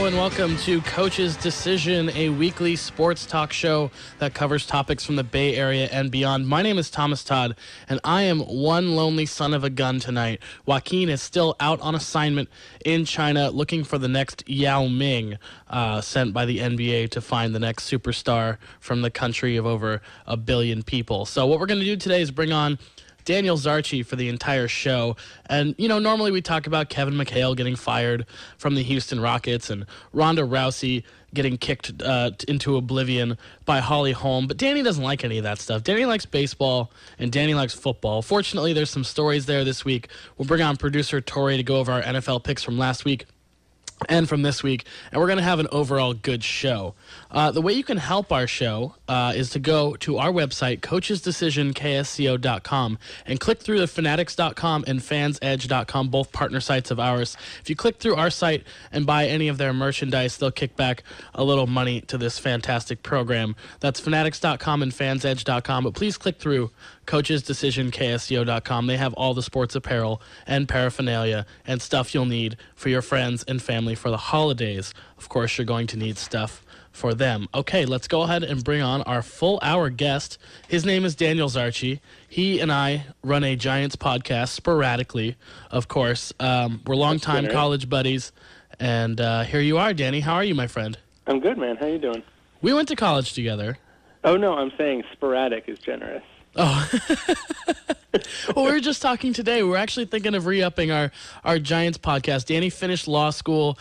and welcome to Coach's Decision, a weekly sports talk show that covers topics from the Bay Area and beyond. My name is Thomas Todd, and I am one lonely son of a gun tonight. Joaquin is still out on assignment in China looking for the next Yao Ming, sent by the NBA to find the next superstar from the country of over 1 billion people. So what we're going to do today is bring on Daniel Zarchi for the entire show. And, normally we talk about Kevin McHale getting fired from the Houston Rockets and Ronda Rousey getting kicked into oblivion by Holly Holm. But Danny doesn't like any of that stuff. Danny likes baseball and Danny likes football. Fortunately, there's some stories there this week. We'll bring on producer Tory to go over our NFL picks from last week and from this week, and we're going to have an overall good show. The way you can help our show is to go to our website, coachesdecisionksco.com, and click through the fanatics.com and fansedge.com, both partner sites of ours. If you click through our site and buy any of their merchandise, they'll kick back a little money to this fantastic program. That's fanatics.com and fansedge.com, but please click through coachesdecisionksco.com. They have all the sports apparel and paraphernalia and stuff you'll need for your friends and family for the holidays. Of course, you're going to need stuff for them. Okay, let's go ahead and bring on our full hour guest. His name is Daniel Zarchi. He and I run a Giants podcast sporadically, of course. We're longtime college buddies. And here you are, Danny. How are you, my friend? I'm good, man. How you doing? We went to college together. Oh, no, I'm saying sporadic is generous. Oh, well, we were just talking today. We're actually thinking of re-upping our Giants podcast. Danny finished law school.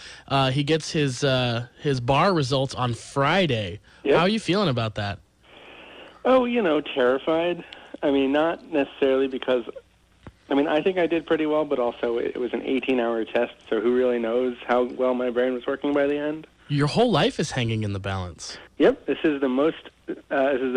He gets his bar results on Friday. Yep. How are you feeling about that? Oh, terrified. I mean, not necessarily because, I think I did pretty well, but also it was an 18-hour test, so who really knows how well my brain was working by the end? Your whole life is hanging in the balance. Yep, this is the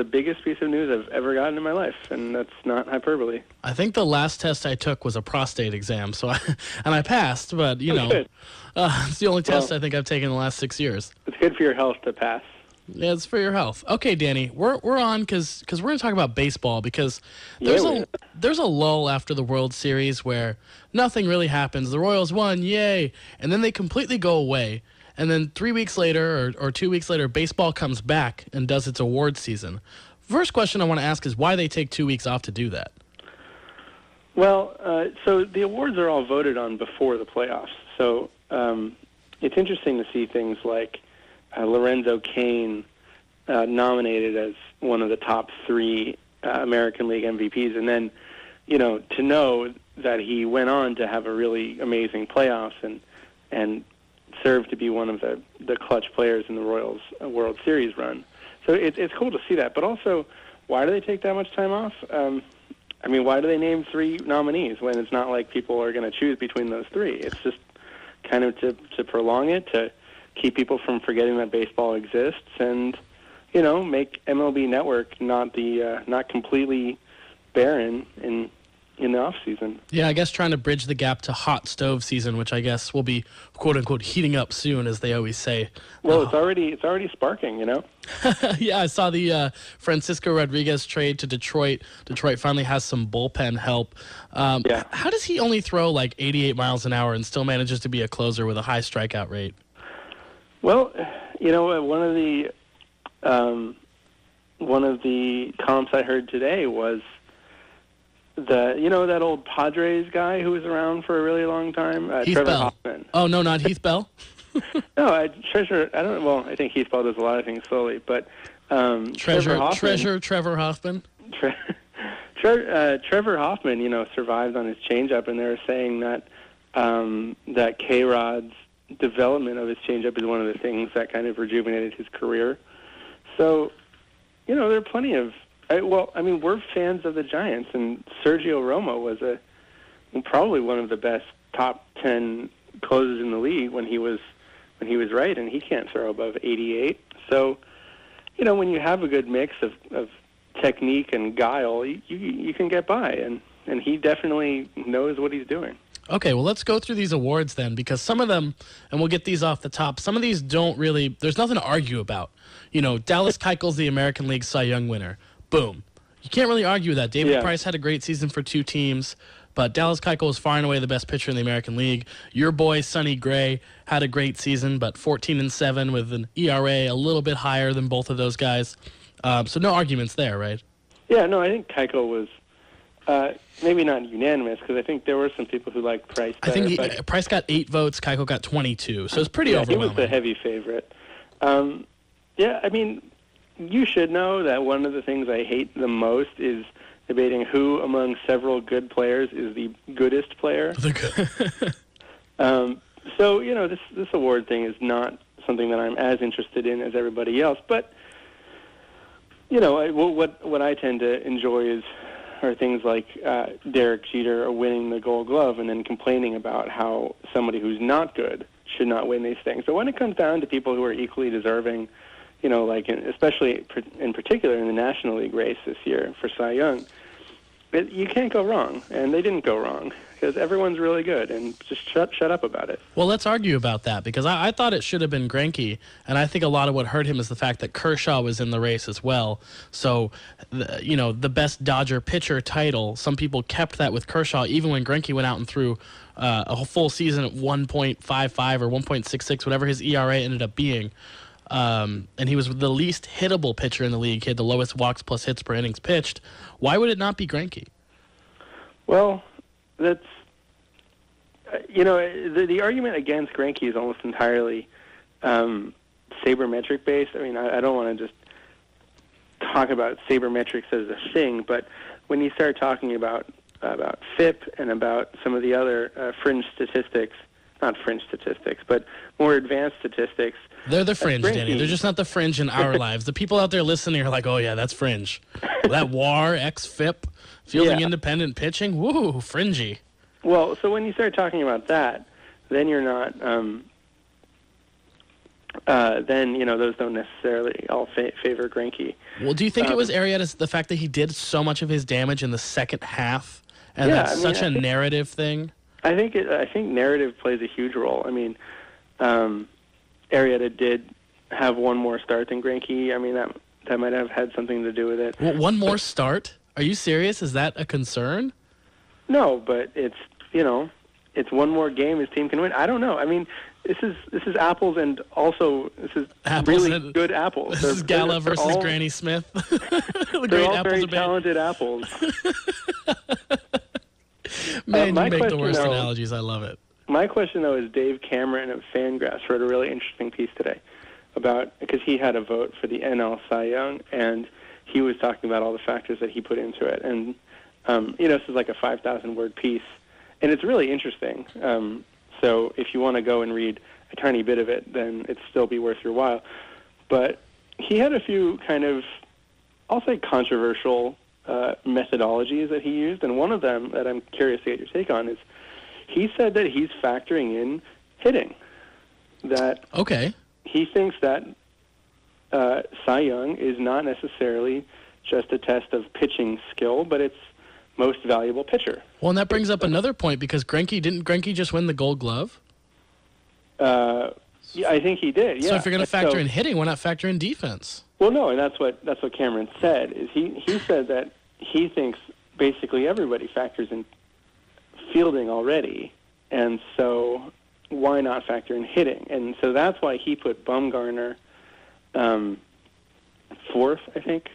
biggest piece of news I've ever gotten in my life, and that's not hyperbole. I think the last test I took was a prostate exam, and I passed, but, it's the only test I think I've taken in the last 6 years. It's good for your health to pass. Yeah, it's for your health. Okay, Danny, we're on because we're going to talk about baseball because there's a lull after the World Series where nothing really happens. The Royals won, yay, and then they completely go away. And then 3 weeks later or 2 weeks later, baseball comes back and does its award season. First question I want to ask is why they take 2 weeks off to do that. Well, so the awards are all voted on before the playoffs. So it's interesting to see things like Lorenzo Cain nominated as one of the top 3 American League MVPs. And then, to know that he went on to have a really amazing playoffs and served to be one of the clutch players in the Royals World Series run. So it's cool to see that. But also, why do they take that much time off? Why do they name 3 nominees when it's not like people are going to choose between those 3? It's just kind of to prolong it, to keep people from forgetting that baseball exists and, make MLB Network not completely barren in the off season. Yeah, I guess trying to bridge the gap to hot stove season, which I guess will be quote unquote heating up soon, as they always say. Well, it's already sparking, Yeah, I saw the Francisco Rodriguez trade to Detroit. Detroit finally has some bullpen help. Yeah. How does he only throw like 88 miles an hour and still manages to be a closer with a high strikeout rate? Well, one of the comps I heard today was that old Padres guy who was around for a really long time, Trevor Bell. Hoffman. Oh, no, not Heath Bell? No, I think Heath Bell does a lot of things slowly, but Trevor Hoffman. Trevor Hoffman, survived on his changeup, and they were saying that that K-Rod's development of his changeup is one of the things that kind of rejuvenated his career. So, there are plenty of. We're fans of the Giants, and Sergio Romo was probably one of the best top 10 closers in the league when he was right, and he can't throw above 88. So, when you have a good mix of technique and guile, you can get by, and he definitely knows what he's doing. Okay, well, let's go through these awards then, because some of them, and we'll get these off the top, some of these don't really, there's nothing to argue about. Dallas Keuchel's the American League Cy Young winner. Boom. You can't really argue with that. David Price had a great season for 2 teams. But Dallas Keuchel is far and away the best pitcher in the American League. Your boy, Sonny Gray, had a great season, but 14-7 with an ERA a little bit higher than both of those guys. So no arguments there, right? Yeah, no, I think Keuchel was maybe not unanimous, because I think there were some people who liked Price better. I think Price got 8 votes, Keuchel got 22, so it's pretty overwhelming. He was the heavy favorite. Yeah, I mean, you should know that one of the things I hate the most is debating who among several good players is the goodest player. So, you know, this award thing is not something that I'm as interested in as everybody else. But, you know, what I tend to enjoy are things like Derek Jeter winning the Gold Glove and then complaining about how somebody who's not good should not win these things. So when it comes down to people who are equally deserving, you know, like especially in particular in the National League race this year for Cy Young, you can't go wrong, and they didn't go wrong because everyone's really good, and just shut up about it. Well, let's argue about that, because I thought it should have been Greinke, and I think a lot of what hurt him is the fact that Kershaw was in the race as well. So, you know, the best Dodger pitcher title, some people kept that with Kershaw, even when Greinke went out and threw a full season at 1.55 or 1.66, whatever his ERA ended up being. And he was the least hittable pitcher in the league. He had the lowest walks plus hits per innings pitched. Why would it not be Greinke? Well, that's, you know, the argument against Greinke is almost entirely sabermetric based. I mean, I don't want to just talk about sabermetrics as a thing, but when you start talking about FIP and about some of the other fringe statistics, not fringe statistics, but more advanced statistics. They're the fringe, Danny. They're just not the fringe in our lives. The people out there listening are like, oh, yeah, that's fringe. That WAR, XFIP, fielding independent pitching, woo, fringy. Well, so when you start talking about that, then you're not, then, you know, those don't necessarily all favor Greinke. Well, do you think it was Arrieta's, the fact that he did so much of his damage in the second half, and that's such a narrative thing? I think narrative plays a huge role. I mean, Arrieta did have one more start than Greinke. I mean, that might have had something to do with it. Well, one more start? Are you serious? Is that a concern? No, but it's, you know, it's one more game his team can win. I don't know. I mean, this is apples, and also this is apples really good apples. This is Gala versus Granny Smith. They're all very talented apples. Man, you make the worst analogies. I love it. My question, though, is Dave Cameron of Fangraphs wrote a really interesting piece today because he had a vote for the NL Cy Young, and he was talking about all the factors that he put into it. And, you know, this is like a 5,000-word piece, and it's really interesting. So if you want to go and read a tiny bit of it, then it'd still be worth your while. But he had a few kind of, I'll say, controversial methodologies that he used, and one of them that I'm curious to get your take on is he said that he's factoring in hitting. That he thinks that Cy Young is not necessarily just a test of pitching skill, but it's most valuable pitcher. Well, and that brings up another point, because didn't Greinke just win the Gold Glove? Yeah, I think he did. Yeah. So if you're going to factor in hitting, why not factor in defense? Well, no, and that's what Cameron said. Is he said that he thinks basically everybody factors in fielding already, and so why not factor in hitting? And so that's why he put Bumgarner fourth, I think.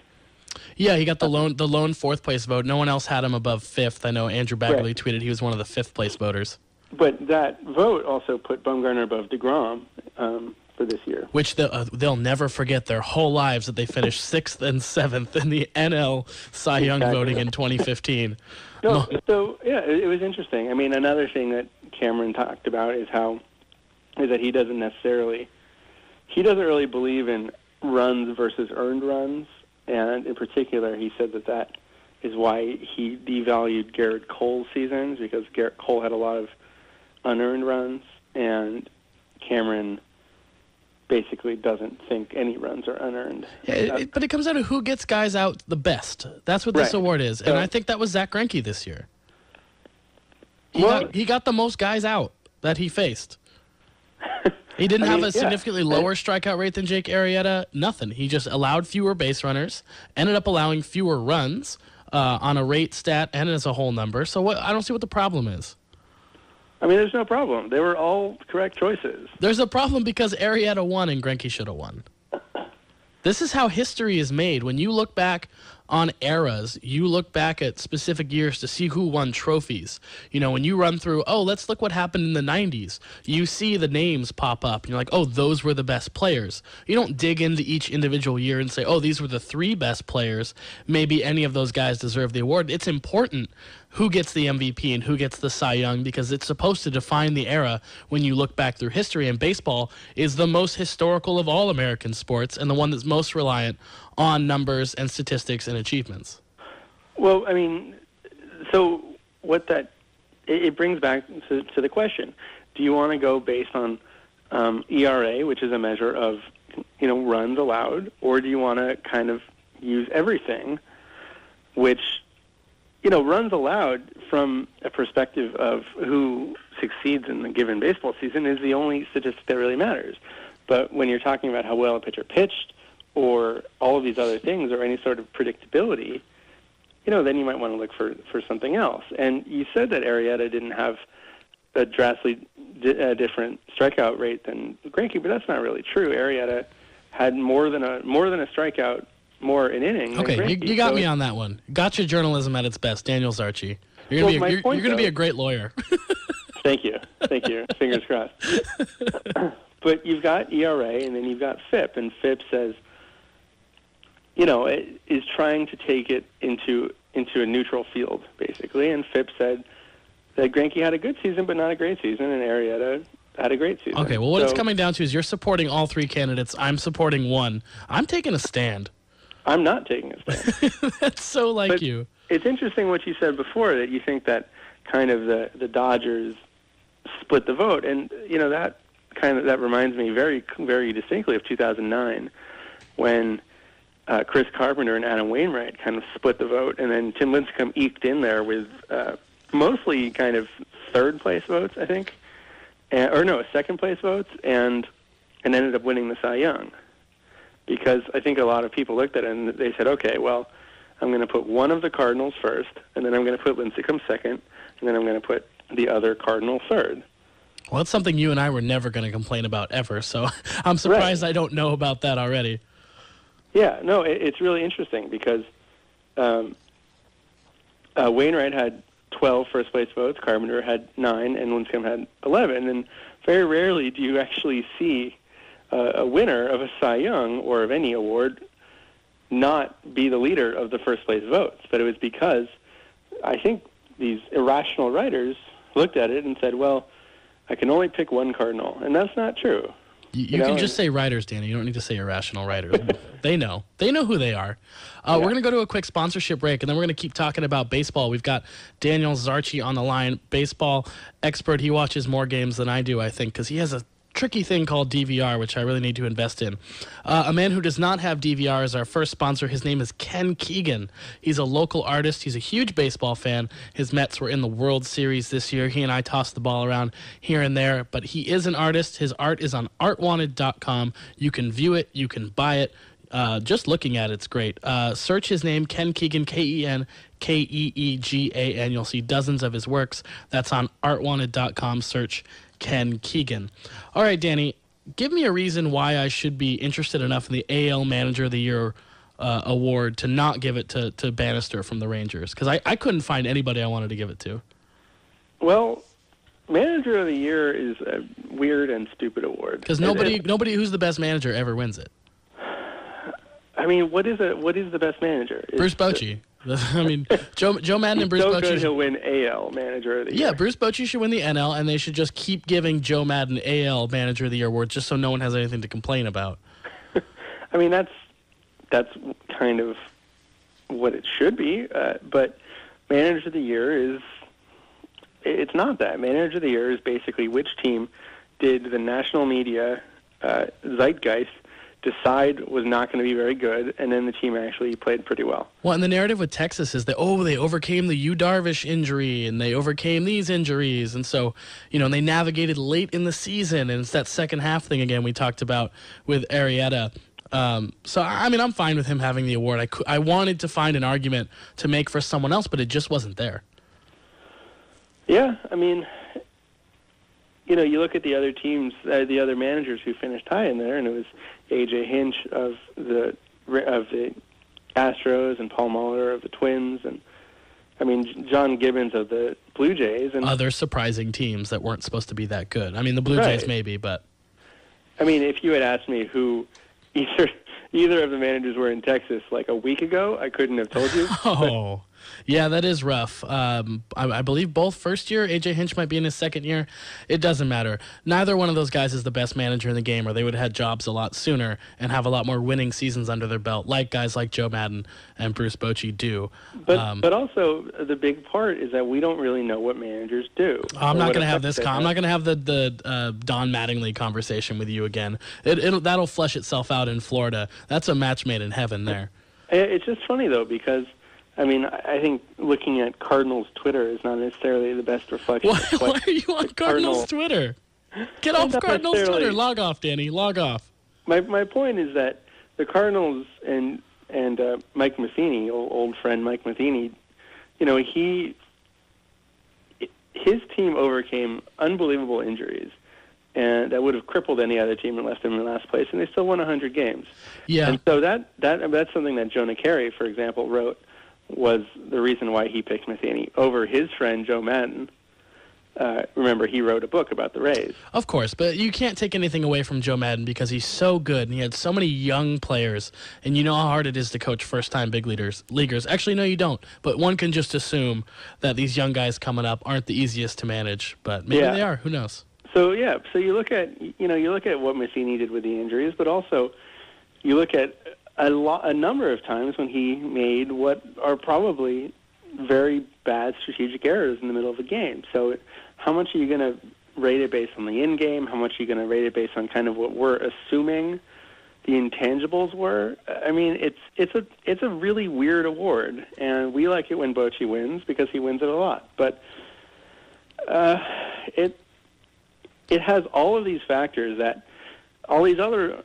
Yeah, he got the lone fourth place vote. No one else had him above fifth. I know Andrew Baggerly tweeted he was one of the fifth place voters. But that vote also put Bumgarner above DeGrom for this year. Which they'll never forget their whole lives, that they finished 6th and 7th in the NL Cy Young voting in 2015. No, so, yeah, it was interesting. I mean, another thing that Cameron talked about is that he doesn't really believe in runs versus earned runs. And in particular, he said that is why he devalued Garrett Cole's seasons, because Garrett Cole had a lot of unearned runs, and Cameron basically doesn't think any runs are unearned. Yeah, but it comes down to who gets guys out the best. That's what this award is. And I think that was Zach Greinke this year. He got the most guys out that he faced. He didn't have a significantly lower strikeout rate than Jake Arrieta. Nothing. He just allowed fewer base runners, ended up allowing fewer runs, on a rate stat and as a whole number. So I don't see what the problem is. I mean, there's no problem. They were all correct choices. There's a problem because Arrieta won and Greinke should have won. This is how history is made. When you look back on eras, you look back at specific years to see who won trophies. You know, when you run through, let's look what happened in the 90s. You see the names pop up, and you're like, those were the best players. You don't dig into each individual year and say, these were the 3 best players. Maybe any of those guys deserve the award. It's important who gets the MVP and who gets the Cy Young because it's supposed to define the era when you look back through history. And baseball is the most historical of all American sports and the one that's most reliant on numbers and statistics and achievements. Well, I mean, so it brings back to the question: do you want to go based on ERA, which is a measure of runs allowed, or do you want to kind of use everything, which runs allowed from a perspective of who succeeds in the given baseball season is the only statistic that really matters. But when you're talking about how well a pitcher pitched or all of these other things or any sort of predictability, then you might want to look for something else. And you said that Arrieta didn't have a drastically different strikeout rate than Greinke, but that's not really true. Arrieta had more than a strikeout more an inning. Okay, you got me on that one. Gotcha journalism at its best, Daniel Zarchi. You're going to be a great lawyer. Thank you. Fingers crossed. But you've got ERA, and then you've got FIP, and FIP says, it is trying to take it into a neutral field, basically. And FIP said that Greinke had a good season, but not a great season, and Arrieta had a great season. Okay, well, what it's coming down to is you're supporting all 3 candidates. I'm supporting one. I'm taking a stand. I'm not taking a stand. That's so like you. It's interesting what you said before, that you think that kind of the Dodgers split the vote, and that reminds me very, very distinctly of 2009 when Chris Carpenter and Adam Wainwright kind of split the vote, and then Tim Lincecum eked in there with mostly kind of third-place votes, I think, second-place votes, and ended up winning the Cy Young. Because I think a lot of people looked at it and they said, okay, well, I'm going to put one of the Cardinals first, and then I'm going to put Lincecum second, and then I'm going to put the other Cardinal third. Well, it's something you and I were never going to complain about ever, so I'm surprised I don't know about that already. Yeah, no, it's really interesting because Wainwright had 12 first-place votes, Carpenter had 9, and Lincecum had 11, and very rarely do you actually see a winner of a Cy Young or of any award not be the leader of the first-place votes. But it was because I think these irrational writers looked at it and said, well, I can only pick one Cardinal, and that's not true. You can just say writers, Danny. You don't need to say irrational writers. They know. They know who they are. We're going to go to a quick sponsorship break, and then we're going to keep talking about baseball. We've got Daniel Zarchi on the line, baseball expert. He watches more games than I do, I think, because he has a tricky thing called DVR, which I really need to invest in. A man who does not have DVR is our first sponsor. His name is Ken Keegan. He's a local artist. He's a huge baseball fan. His Mets were in the World Series this year. He and I tossed the ball around here and there, but he is an artist. His art is on artwanted.com. You can view it. You can buy it. Just looking at it's great. Search his name, Ken Keegan, Kenkeegan. You'll see dozens of his works. That's on artwanted.com. Search Ken Keegan. All right, Danny, give me a reason why I should be interested enough in the AL Manager of the Year award to not give it to Bannister from the Rangers, because I couldn't find anybody I wanted to give it to. Well, Manager of the Year is a weird and stupid award. Because nobody who's the best manager ever wins it. I mean, what is the best manager? Bruce Bochy. I mean, Joe Madden and Bruce so Bochy. Good he'll win AL Manager of the Year. Yeah, Bruce Bochy should win the NL, and they should just keep giving Joe Madden AL Manager of the Year awards just so no one has anything to complain about. I mean, that's kind of what it should be, but Manager of the Year it's not that. Manager of the Year is basically which team did the national media zeitgeist decide was not going to be very good, and then the team actually played pretty well. Well, and the narrative with Texas is that, they overcame the Yu Darvish injury, and they overcame these injuries, and so, and they navigated late in the season, and it's that second half thing again we talked about with Arrieta. So, I mean, I'm fine with him having the award. I wanted to find an argument to make for someone else, but it just wasn't there. Yeah, I mean, you look at the other teams, the other managers who finished high in there, and it was A.J. Hinch of the Astros and Paul Molitor of the Twins, and I mean, John Gibbons of the Blue Jays. And other surprising teams that weren't supposed to be that good. I mean, the Blue Jays maybe, but... I mean, if you had asked me who either of the managers were in Texas like a week ago, I couldn't have told you. Oh, yeah, that is rough. I believe both first year. A.J. Hinch might be in his second year. It doesn't matter. Neither one of those guys is the best manager in the game, or they would have had jobs a lot sooner and have a lot more winning seasons under their belt, like guys like Joe Madden and Bruce Bochy do. But also the big part is that we don't really know what managers do. I'm not going to have this. I'm not going to have the Don Mattingly conversation with you again. That'll flesh itself out in Florida. That's a match made in heaven there. It's just funny though, because I mean, I think looking at Cardinals Twitter is not necessarily the best reflection. Why are you on Cardinals Twitter? Get off Cardinals Twitter. Log off, Danny. Log off. My point is that the Cardinals and Mike Matheny, old friend Mike Matheny, his team overcame unbelievable injuries, and that would have crippled any other team and left them in last place, and they still won 100 games. Yeah. And so that's something that Jonah Carey, for example, wrote was the reason why he picked Matheny over his friend Joe Madden. Remember, he wrote a book about the Rays. Of course, but you can't take anything away from Joe Madden because he's so good, and he had so many young players, and you know how hard it is to coach first-time big leaguers. Actually, no, you don't, but one can just assume that these young guys coming up aren't the easiest to manage, but maybe they are. Who knows? So you look at what Matheny did with the injuries, but also you look at a number of times when he made what are probably very bad strategic errors in the middle of a game. So how much are you going to rate it based on the in-game? How much are you going to rate it based on kind of what we're assuming the intangibles were? I mean, it's a really weird award, and we like it when Bochy wins because he wins it a lot. But it has all of these factors that all these other...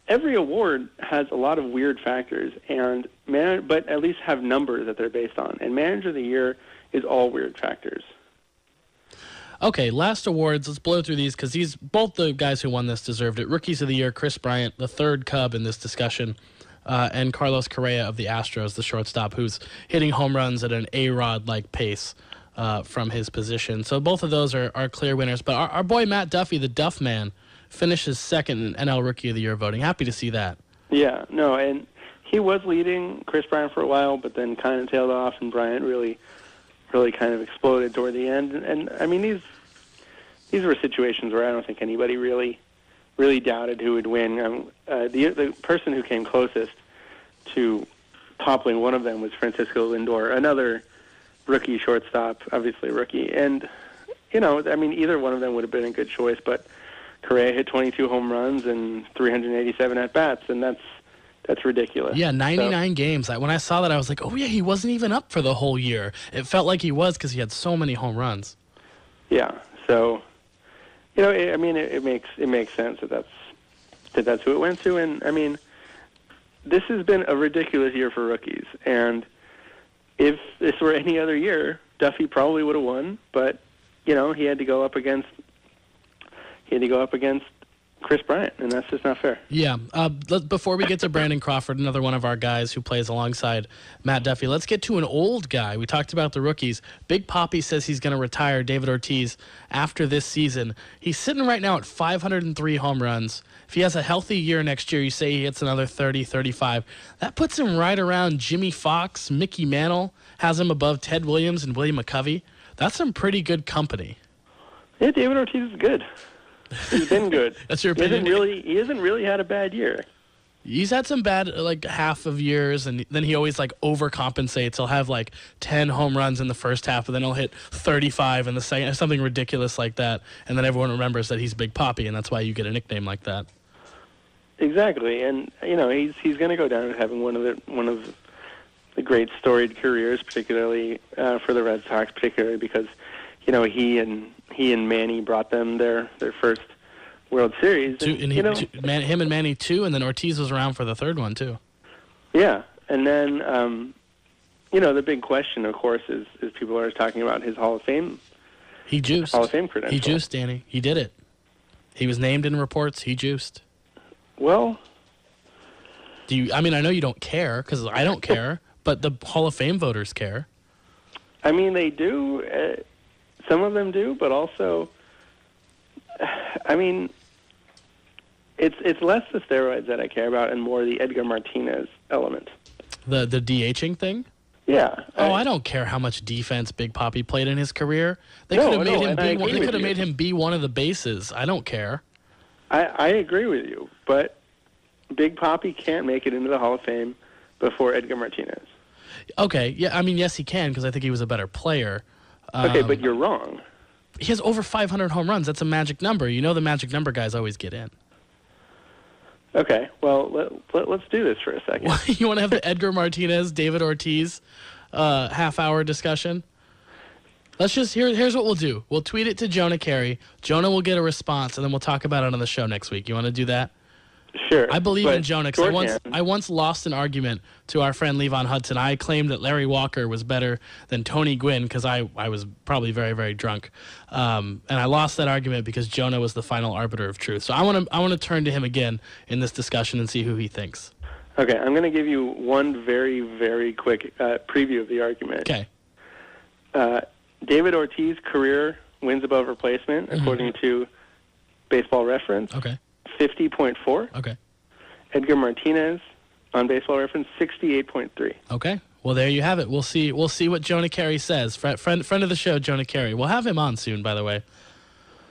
Every award has a lot of weird factors, but at least have numbers that they're based on. And Manager of the Year is all weird factors. Okay, last awards. Let's blow through these because both the guys who won this deserved it. Rookies of the Year, Chris Bryant, the third Cub in this discussion, and Carlos Correa of the Astros, the shortstop, who's hitting home runs at an A-Rod-like pace from his position. So both of those are clear winners. But our boy Matt Duffy, the Duff Man, finishes second in NL Rookie of the Year voting. Happy to see that. Yeah, no, and he was leading Chris Bryant for a while, but then kind of tailed off, and Bryant really kind of exploded toward the end. And I mean, these were situations where I don't think anybody really doubted who would win. The person who came closest to toppling one of them was Francisco Lindor, another rookie shortstop, obviously rookie. And, I mean, either one of them would have been a good choice, but Correa hit 22 home runs and 387 at-bats, and that's ridiculous. Yeah, 99 games. When I saw that, I was like, oh, yeah, he wasn't even up for the whole year. It felt like he was because he had so many home runs. Yeah, so, it makes sense that that's who it went to. And, I mean, this has been a ridiculous year for rookies. And if this were any other year, Duffy probably would have won, but, he had to go up against Chris Bryant, and that's just not fair. Yeah. Before we get to Brandon Crawford, another one of our guys who plays alongside Matt Duffy, let's get to an old guy. We talked about the rookies. Big Papi says he's going to retire David Ortiz after this season. He's sitting right now at 503 home runs. If he has a healthy year next year, you say he hits another 30, 35. That puts him right around Jimmy Fox, Mickey Mantle, has him above Ted Williams and William McCovey. That's some pretty good company. Yeah, David Ortiz is good. He's been good. That's your opinion? He hasn't really had a bad year. He's had some bad, half of years, and then he always, overcompensates. He'll have, 10 home runs in the first half, but then he'll hit 35 in the second, something ridiculous like that, and then everyone remembers that he's Big Papi, and that's why you get a nickname like that. Exactly, and, he's going to go down as having one of the great storied careers, particularly for the Red Sox, particularly because, he and Manny brought them their first World Series. Him and Manny 2, and then Ortiz was around for the third one, too. Yeah, and then, the big question, of course, is people are talking about his Hall of Fame. He juiced. Hall of Fame credentials. He juiced, Danny. He did it. He was named in reports. He juiced. Well, I know you don't care, because I don't care, but the Hall of Fame voters care. I mean, they do. Some of them do, but also, I mean, it's less the steroids that I care about and more the Edgar Martinez element. The DHing thing? Yeah. I don't care how much defense Big Poppy played in his career. They could have made him be one of the bases. I don't care. I agree with you, but Big Poppy can't make it into the Hall of Fame before Edgar Martinez. Okay, yeah, yes, he can, because I think he was a better player. Okay, but you're wrong. He has over 500 home runs. That's a magic number. You know the magic number guys always get in. Okay, well, let's do this for a second. You want to have the Edgar Martinez, David Ortiz half-hour discussion? Here's what we'll do. We'll tweet it to Jonah Carey. Jonah will get a response, and then we'll talk about it on the show next week. You want to do that? Sure. I believe in Jonah, because I once lost an argument to our friend Levon Hudson. I claimed that Larry Walker was better than Tony Gwynn because I was probably very, very drunk. And I lost that argument because Jonah was the final arbiter of truth. So I want to turn to him again in this discussion and see who he thinks. Okay, I'm going to give you one very, very quick preview of the argument. Okay. David Ortiz career wins above replacement, according to Baseball Reference. Okay. 50.4. Okay. Edgar Martinez on Baseball Reference 68.3. Okay. Well, there you have it. We'll see what Jonah Carey says. Friend of the show, Jonah Carey. We'll have him on soon, by the way.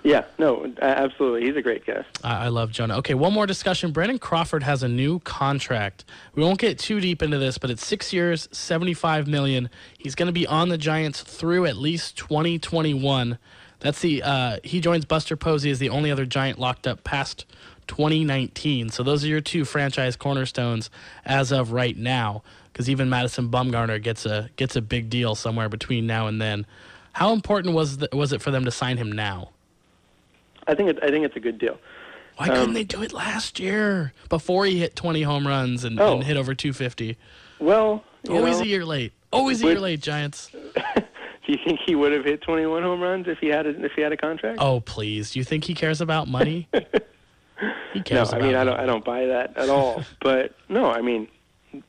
Yeah, no, absolutely. He's a great guest. I love Jonah. Okay, one more discussion. Brandon Crawford has a new contract. We won't get too deep into this, but it's 6 years, $75 million. He's going to be on the Giants through at least 2021. That's he joins Buster Posey as the only other Giant locked up past 2019. So those are your two franchise cornerstones as of right now, because even Madison Bumgarner gets a big deal somewhere between now and then. How important was it for them to sign him now? I think it's a good deal. Why couldn't they do it last year before he hit 20 home runs and hit over 250? Well, always a year late. Always a year late, Giants. Do you think he would have hit 21 home runs if he had a contract? Oh, please. Do you think he cares about money? He cares about money. I don't buy that at all. But no, I mean,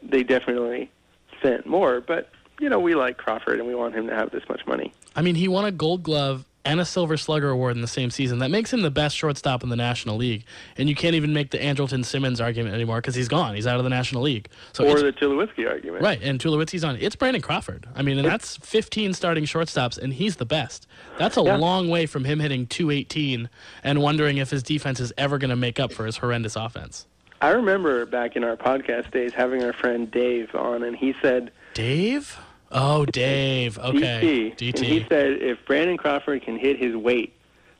they definitely spent more. But we like Crawford and we want him to have this much money. I mean, he won a Gold Glove and a Silver Slugger award in the same season. That makes him the best shortstop in the National League. And you can't even make the Andrelton Simmons argument anymore because he's gone. He's out of the National League. Or the Tulowitzki argument. Right, and Tulowitzki's on. It's Brandon Crawford. I mean, and that's 15 starting shortstops, and he's the best. That's a long way from him hitting 218 and wondering if his defense is ever going to make up for his horrendous offense. I remember back in our podcast days having our friend Dave on, and he said... Dave? Oh, Dave. Okay. DT. And he said if Brandon Crawford can hit his weight,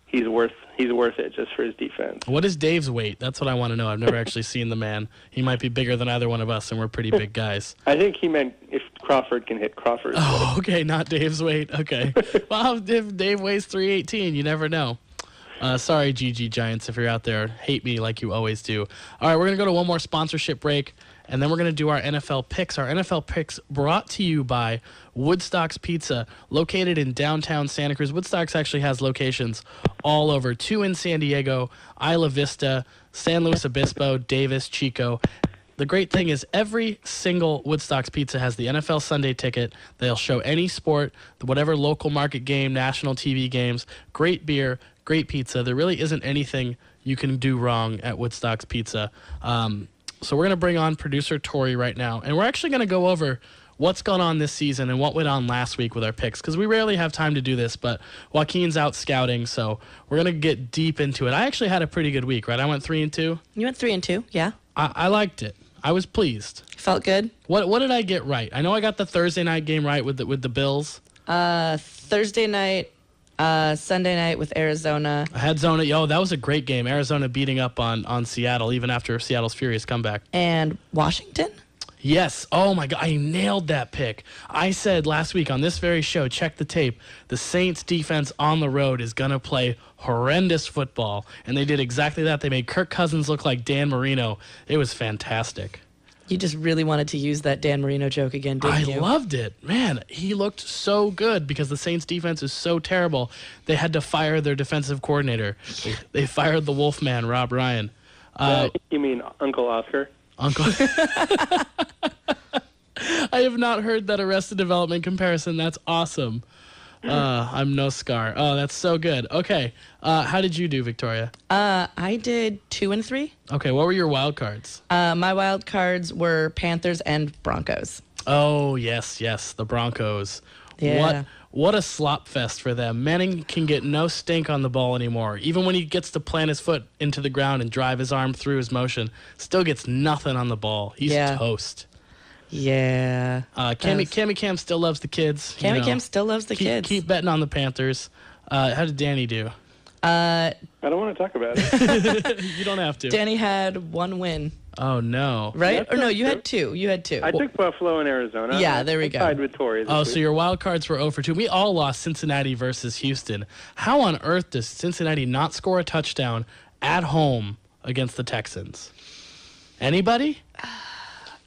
he's worth it just for his defense. What is Dave's weight? That's what I want to know. I've never actually seen the man. He might be bigger than either one of us, and we're pretty big guys. I think he meant if Crawford can hit Crawford's weight. Okay, not Dave's weight. Okay. Well, if Dave weighs 318, you never know. Sorry, GG Giants, if you're out there. Hate me like you always do. All right, we're going to go to one more sponsorship break. And then we're going to do our NFL picks. Our NFL picks brought to you by Woodstock's Pizza, located in downtown Santa Cruz. Woodstock's actually has locations all over, 2 in San Diego, Isla Vista, San Luis Obispo, Davis, Chico. The great thing is every single Woodstock's Pizza has the NFL Sunday ticket. They'll show any sport, whatever local market game, national TV games, great beer, great pizza. There really isn't anything you can do wrong at Woodstock's Pizza. So we're going to bring on Producer Tory right now, and we're actually going to go over what's gone on this season and what went on last week with our picks, because we rarely have time to do this, but Joaquin's out scouting, so we're going to get deep into it. I actually had a pretty good week, right? I went 3-2. You went 3-2, yeah. I liked it. I was pleased. Felt good? What did I get right? I know I got the Thursday night game right with the Bills. Thursday night, Sunday night with Arizona. I had Zona. That was a great game. Arizona beating up on Seattle, even after Seattle's furious comeback. And Washington? Yes. Oh, my God. I nailed that pick. I said last week on this very show, check the tape, the Saints defense on the road is going to play horrendous football. And they did exactly that. They made Kirk Cousins look like Dan Marino. It was fantastic. You just really wanted to use that Dan Marino joke again, didn't you? I loved it. Man, he looked so good because the Saints defense is so terrible. They had to fire their defensive coordinator. They fired the Wolfman, Rob Ryan. You mean Uncle Oscar? Uncle. I have not heard that Arrested Development comparison. That's awesome. I'm no scar. Oh, that's so good. Okay. How did you do, Victoria? I did 2 and 3. Okay. What were your wild cards? My wild cards were Panthers and Broncos. Oh, yes. The Broncos. Yeah. What a slop fest for them. Manning can get no stink on the ball anymore. Even when he gets to plant his foot into the ground and drive his arm through his motion, still gets nothing on the ball. He's toast. Yeah. Cammy Cam still loves the kids. Cam still loves the kids. Keep betting on the Panthers. How did Danny do? I don't want to talk about it. You don't have to. Danny had 1 win. Oh, no. Right? Or no, you had 2. You had 2. I took Buffalo and Arizona. Yeah, there we go. I tied with Tory this So week. your wild cards were 0 for 2. We all lost Cincinnati versus Houston. How on earth does Cincinnati not score a touchdown at home against the Texans? Anybody?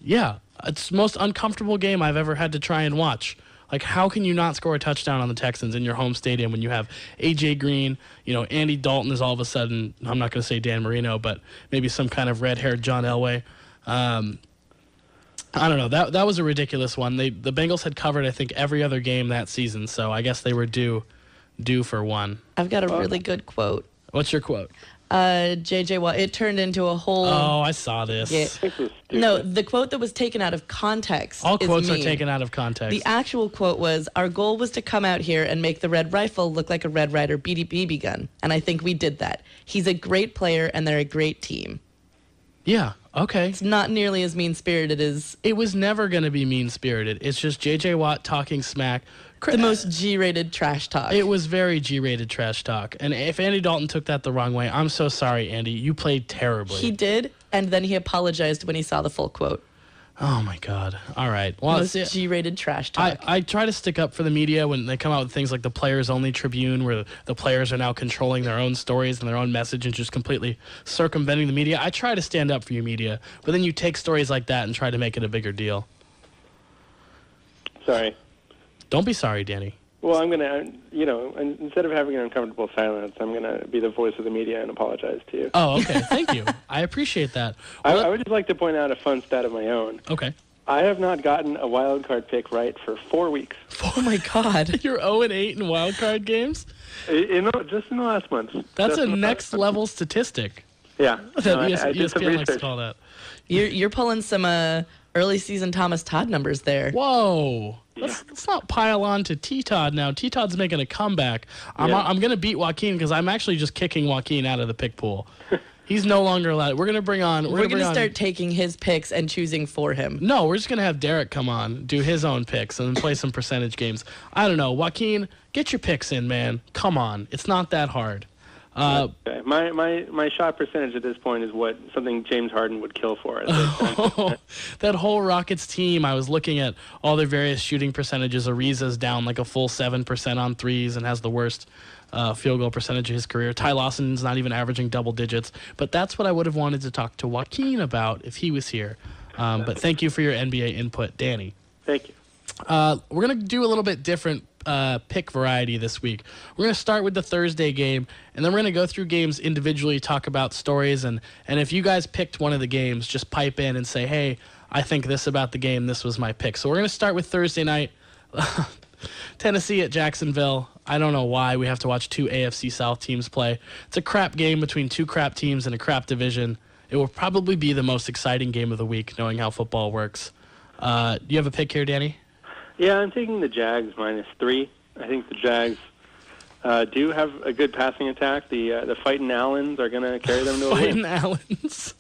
Yeah. It's the most uncomfortable game I've ever had to try and watch. Like, how can you not score a touchdown on the Texans in your home stadium when you have A.J. Green, Andy Dalton is all of a sudden, I'm not going to say Dan Marino, but maybe some kind of red-haired John Elway. I don't know. That was a ridiculous one. The Bengals had covered, I think, every other game that season, so I guess they were due for one. I've got a really good quote. What's your quote? J.J. Watt. It turned into a whole... Oh, I saw this. Yeah. This was stupid. No, the quote that was taken out of context All is quotes are mean. taken out of context. The actual quote was, "Our goal was to come out here and make the Red Rifle look like a Red Ryder BB gun. And I think we did that. He's a great player and they're a great team." Yeah, okay. It's not nearly as mean-spirited as It was never going to be mean-spirited. It's just J.J. Watt talking smack. the most G-rated trash talk. It was very G-rated trash talk. And if Andy Dalton took that the wrong way, I'm so sorry, Andy. You played terribly. He did, and then he apologized when he saw the full quote. Oh, my God. All right. Well, Most G-rated trash talk. I try to stick up for the media when they come out with things like the Players Only Tribune, where the players are now controlling their own stories and their own message and just completely circumventing the media. I try to stand up for you media, but then you take stories like that and try to make it a bigger deal. Sorry. Don't be sorry, Danny. Well, I'm going to, instead of having an uncomfortable silence, I'm going to be the voice of the media and apologize to you. Oh, okay. Thank you. I appreciate that. I would just like to point out a fun stat of my own. Okay. I have not gotten a wild card pick right for 4 weeks. Oh, my God. You're 0-8 in wild card games? Just in the last month. That's Just a in the next last level statistic. month. Yeah. That I did some ESPN likes to research. call that. You're pulling some early season Thomas Todd numbers there. Whoa. Let's not pile on to T-Todd now. T-Todd's making a comeback. I'm going to beat Joaquin because I'm actually just kicking Joaquin out of the pick pool. He's no longer allowed. We're going to bring on... We're going to start taking his picks and choosing for him. No, we're just going to have Derek come on, do his own picks, and then play some percentage games. I don't know. Joaquin, get your picks in, man. Come on. It's not that hard. Okay. My shot percentage at this point is what something James Harden would kill for. That whole Rockets team, I was looking at all their various shooting percentages. Ariza's down like a full 7% on threes and has the worst field goal percentage of his career. Ty Lawson's not even averaging double digits. But that's what I would have wanted to talk to Joaquin about if he was here. But thank you for your NBA input, Danny. Thank you. We're going to do a little bit different pick variety this week. We're going to start with the Thursday game, and then we're going to go through games individually, talk about stories, and if you guys picked one of the games, just pipe in and say, hey, I think this about the game, this was my pick. So we're going to start with Thursday night, Tennessee at Jacksonville. I don't know why we have to watch 2 AFC South teams play. It's a crap game between 2 crap teams in a crap division. It will probably be the most exciting game of the week, knowing how football works. Do you have a pick here, Danny? Yeah, I'm taking the Jags -3. I think the Jags do have a good passing attack. The Fightin' Allens are going to carry them to a win. Fightin' Allens.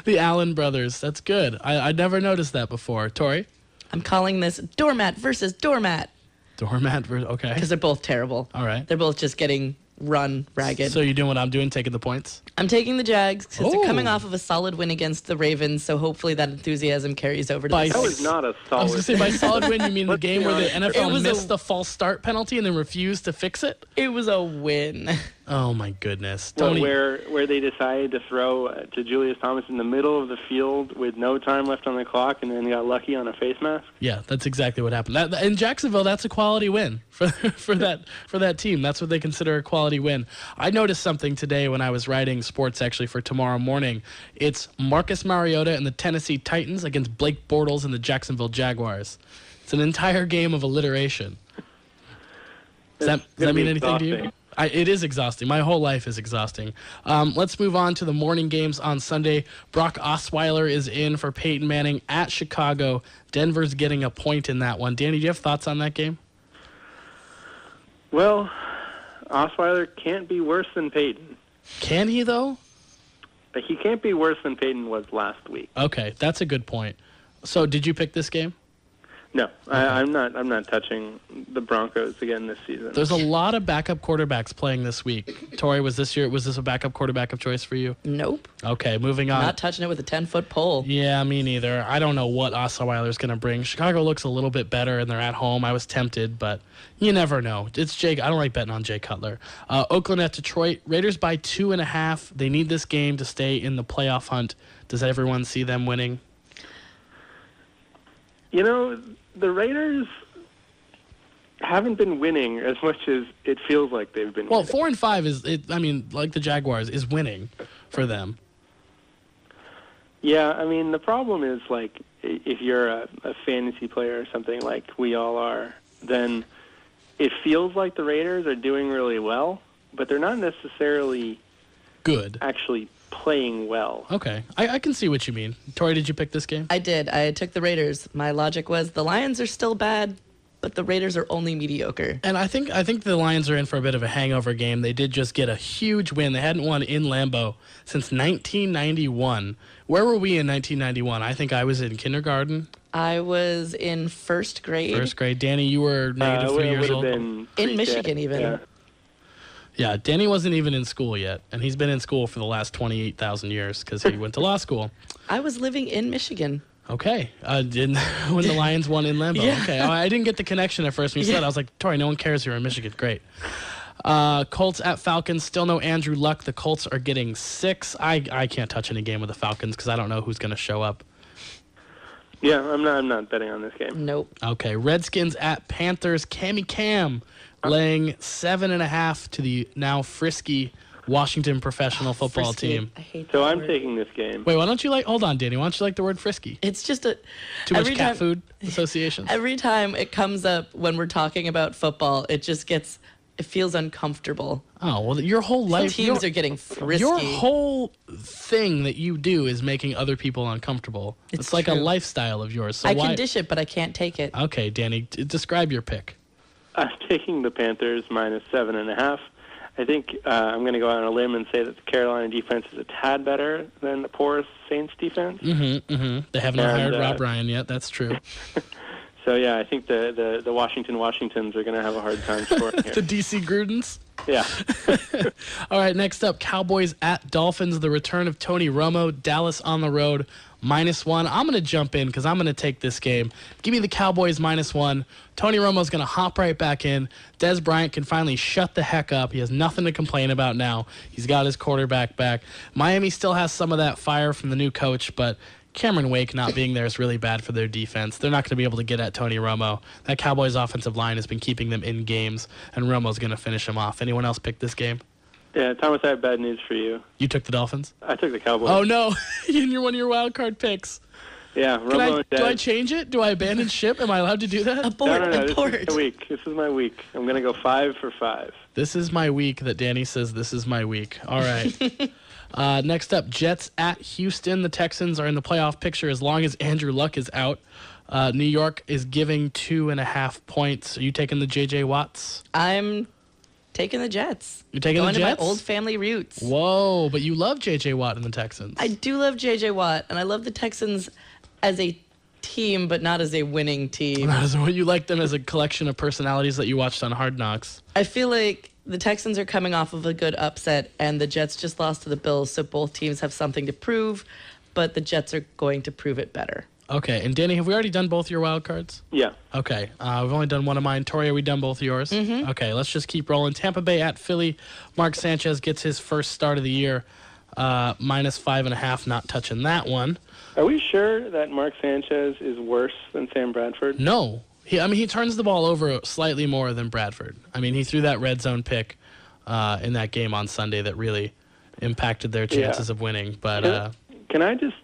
The Allen brothers. That's good. I never noticed that before. Tory? I'm calling this doormat versus doormat. Doormat versus... Okay. Because they're both terrible. All right. They're both just getting run ragged. So you're doing what I'm doing, taking the points? I'm taking the Jags because they're coming Oh. off of a solid win against the Ravens, so hopefully that enthusiasm carries over to By the That was not a I was solid. going to say, by solid win, you mean the Let's game be where the honest. It NFL was missed the false start penalty and then refused to fix it? It was a win. Oh, my goodness. Well, Tony, where they decided to throw to Julius Thomas in the middle of the field with no time left on the clock, and then got lucky on a face mask. yeah, that's exactly what happened. In Jacksonville, that's a quality win for that team. That's what they consider a quality win. I noticed something today when I was writing sports, actually, for tomorrow morning. It's Marcus Mariota and the Tennessee Titans against Blake Bortles and the Jacksonville Jaguars. It's an entire game of alliteration. Does that mean anything to you? It is exhausting. My whole life is exhausting. Let's move on to the morning games on Sunday. Brock Osweiler is in for Peyton Manning at Chicago. Denver's getting a point in that one. Danny, do you have thoughts on that game? Well, Osweiler can't be worse than Peyton. Can he, though? But he can't be worse than Peyton was last week. Okay, that's a good point. So did you pick this game? No, I'm not touching the Broncos again this season. There's a lot of backup quarterbacks playing this week. Tori, was this a backup quarterback of choice for you? Nope. Okay, moving on. Not touching it with a 10-foot pole. Yeah, me neither. I don't know what Osweiler's going to bring. Chicago looks a little bit better, and they're at home. I was tempted, but you never know. It's Jake. I don't like betting on Jay Cutler. Oakland at Detroit. Raiders by 2.5. They need this game to stay in the playoff hunt. Does everyone see them winning? You know, the Raiders haven't been winning as much as it feels like they've been Well, winning. 4-5 is, like the Jaguars, is winning for them. Yeah, I mean, the problem is, like, if you're a fantasy player or something like we all are, then it feels like the Raiders are doing really well, but they're not necessarily Good. actually playing well. Okay. I can see what you mean. Tori, did you pick this game? I did. I took the Raiders. My logic was the Lions are still bad, but the Raiders are only mediocre. And I think the Lions are in for a bit of a hangover game. They did just get a huge win. They hadn't won in Lambeau since 1991. Where were we in 1991? I think I was in kindergarten. I was in first grade. First grade. Danny, you were negative 3 It years would have old. been In pre-K. Michigan, even. Yeah. Yeah, Danny wasn't even in school yet, and he's been in school for the last 28,000 years because he went to law school. I was living in Michigan. Okay. When the Lions won in Lambeau. Yeah. Okay. I didn't get the connection at first when you said it. I was like, Tori, no one cares you're in Michigan. Great. Colts at Falcons. Still no Andrew Luck. The Colts are getting 6. I can't touch any game with the Falcons because I don't know who's going to show up. Yeah, I'm not betting on this game. Nope. Okay. Redskins at Panthers. Cam laying 7.5 to the now frisky Washington professional football Frisky. team. I hate that So I'm word. taking this game. Wait, why don't you hold on, Danny. Why don't you like the word frisky? It's just a. Too much every cat time- food associations. Every time it comes up when we're talking about football, it feels uncomfortable. Oh, well, your whole life. Teams are getting frisky. Your whole thing that you do is making other people uncomfortable. It's like a true. lifestyle of yours. So I why? can dish it, but I can't take it. Okay, Danny, describe your pick. I'm taking the Panthers minus 7.5. I think I'm going to go out on a limb and say that the Carolina defense is a tad better than the porous Saints defense. They haven't hired Rob Ryan yet. That's true. So, yeah, I think the Washingtons are going to have a hard time scoring here. The DC Grudens. Yeah. All right, next up, Cowboys at Dolphins. The return of Tony Romo. Dallas on the road, -1. I'm going to jump in because I'm going to take this game. Give me the Cowboys -1. Tony Romo's going to hop right back in. Des Bryant can finally shut the heck up. He has nothing to complain about now. He's got his quarterback back. Miami still has some of that fire from the new coach, but Cameron Wake not being there is really bad for their defense. They're not going to be able to get at Tony Romo. That Cowboys offensive line has been keeping them in games, and Romo's going to finish them off. Anyone else pick this game? Yeah, Thomas, I have bad news for you. You took the Dolphins? I took the Cowboys. Oh, no. In one of your wild card picks. Yeah, Romo and Des. Do I change it? Do I abandon ship? Am I allowed to do that? Abort, No, abort. This is my week. This is my week. I'm going to go 5 for 5. This is my week that Danny says this is my week. All right. Next up, Jets at Houston. The Texans are in the playoff picture as long as Andrew Luck is out. New York is giving 2.5 points. Are you taking the J.J. Watts? I'm taking the Jets. You're taking Going the Jets? to my old family roots. Whoa, but you love J.J. Watt and the Texans. I do love J.J. Watt, and I love the Texans as a team, but not as a winning team. You like them as a collection of personalities that you watched on Hard Knocks. I feel like the Texans are coming off of a good upset, and the Jets just lost to the Bills, so both teams have something to prove, but the Jets are going to prove it better. Okay, and Danny, have we already done both your wild cards? Yeah. Okay, we've only done one of mine. Tori, have we done both of yours? Mm-hmm. Okay, let's just keep rolling. Tampa Bay at Philly. Mark Sanchez gets his first start of the year. -5.5, not touching that one. Are we sure that Mark Sanchez is worse than Sam Bradford? No. He turns the ball over slightly more than Bradford. I mean, he threw that red zone pick in that game on Sunday that really impacted their chances of winning. But Can I just,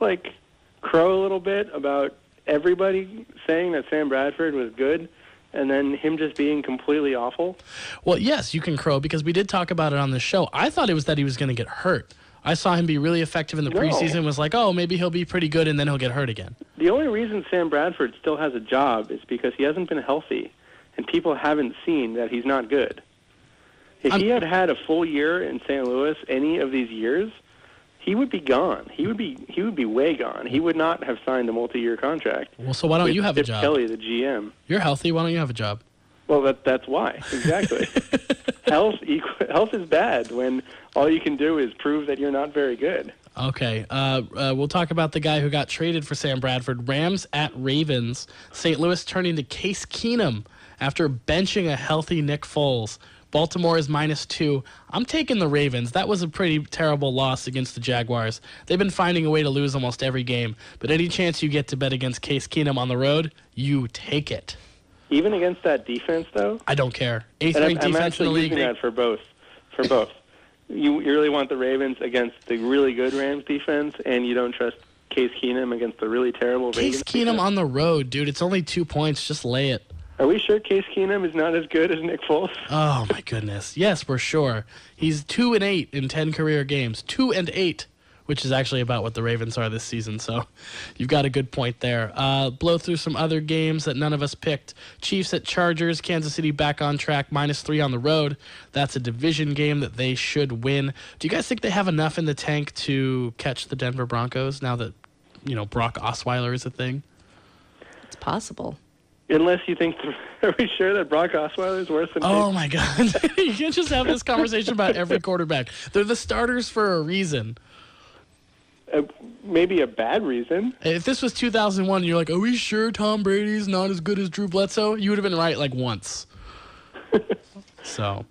crow a little bit about everybody saying that Sam Bradford was good and then him just being completely awful? Well, yes, you can crow because we did talk about it on the show. I thought it was that he was going to get hurt. I saw him be really effective in the preseason, was like, oh, maybe he'll be pretty good, and then he'll get hurt again. The only reason Sam Bradford still has a job is because he hasn't been healthy, and people haven't seen that he's not good. If he had had a full year in St. Louis any of these years, he would be gone. He would be way gone. He would not have signed a multi-year contract. Well, so why don't you have a job? Kelly, the GM. You're healthy. Why don't you have a job? Well, that's why. Exactly. Health is bad when all you can do is prove that you're not very good. Okay. We'll talk about the guy who got traded for Sam Bradford. Rams at Ravens. St. Louis turning to Case Keenum after benching a healthy Nick Foles. Baltimore is -2. I'm taking the Ravens. That was a pretty terrible loss against the Jaguars. They've been finding a way to lose almost every game. But any chance you get to bet against Case Keenum on the road, you take it. Even against that defense, though? I don't care. Eighth-ranked defense in the league. I'm actually using that for both. You really want the Ravens against the really good Rams defense, and you don't trust Case Keenum against the really terrible Ravens Case Keenum defense? on the road, dude. It's only 2 points. Just lay it. Are we sure Case Keenum is not as good as Nick Foles? Oh, my goodness. Yes, we're sure. He's 2-8 in 10 career games. 2-8. Which is actually about what the Ravens are this season. So you've got a good point there. Blow through some other games that none of us picked. Chiefs at Chargers. Kansas City back on track. -3 on the road. That's a division game that they should win. Do you guys think they have enough in the tank to catch the Denver Broncos now that, Brock Osweiler is a thing? It's possible. Unless you think, are we sure that Brock Osweiler is worse than Oh, my God. You can't just have this conversation about every quarterback. They're the starters for a reason. Maybe a bad reason. If this was 2001 and you're like, are we sure Tom Brady's not as good as Drew Bledsoe? You would have been right once. So